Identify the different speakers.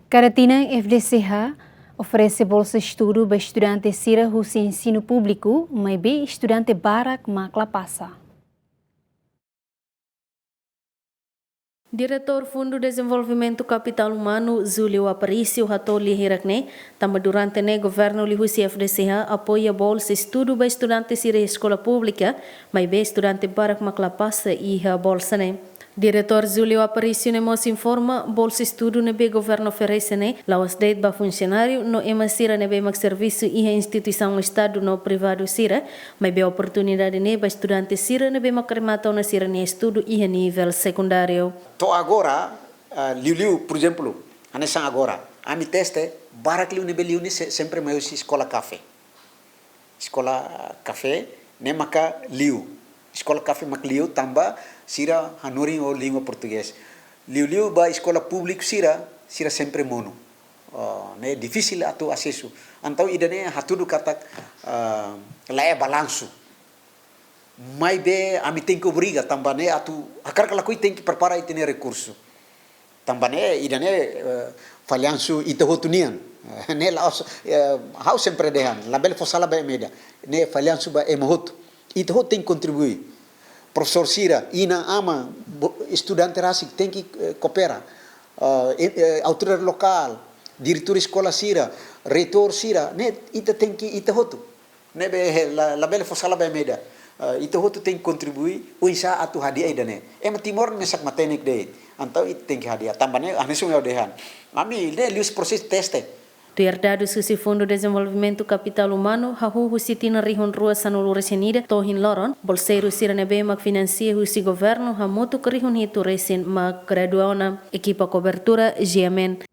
Speaker 1: Kada tinan FDCH oferece bolsa estudo para estudante sira husi ensinu público, maibe estudante barak pasa.
Speaker 2: Diretor Fundo Desenvolvimento Capital Humano, Zulio Aparicio Hatoli Hirakne, também durante o governo Lihusi FDCH apoia bolsa estudo para estudante sira escola pública, maibe estudante barak pasa e a bolsa né. Diretor Zulio Aparicio nos informa bolsa estudo nebe governo oferece né, lá os deit ba funcionário no ema sira nebe mak serviço e a instituição estado no privado sira, mas be oportunidade ne ba estudante sira nebe mak remata na sira ne estudo e a nível secundário.
Speaker 3: To agora liu por exemplo, anesan agora, ami teste barak liu nebe liu ni sempre mai escola café. Escola café ne maka liu. Escola café mak liu tamba sira hanuri o língua português. Liu ba escola pública sira sempre mono. Né difícil atu acesso. Então idane hatudu katak lá é balanço. Maibe ami tem que obriga tambane atu akar kala koi tem que preparar e ter recurso. Tambane idane falhanço itahotunian. Ne la how sempre dehan. La bel fosala ba media. Ne falhanço ba emohot. Itahot tem que contribuir. Professor Sira, ina ama estudante rasik tem que cooperar. Autoridade local, diretor escola Sira, reitor Sira, ne ita tem que ita hotu. Ne be la bela fosala be meda. Ita hotu tem que contribuir o insa atu hadiah idane. Ema timor mesak matenik de. Antau ita tem que hadiah. Tambane anesu eu dehan. Ami le lius proses teste.
Speaker 2: Dados do Fundo de Desenvolvimento Capital Humano, hahu husi tina rihon rua sanulu resenida, tohin loron, bolseiro sira nebe mak financia husi governo, hamutu kerihon hitu resen mak graduana, equipa cobertura, GMN.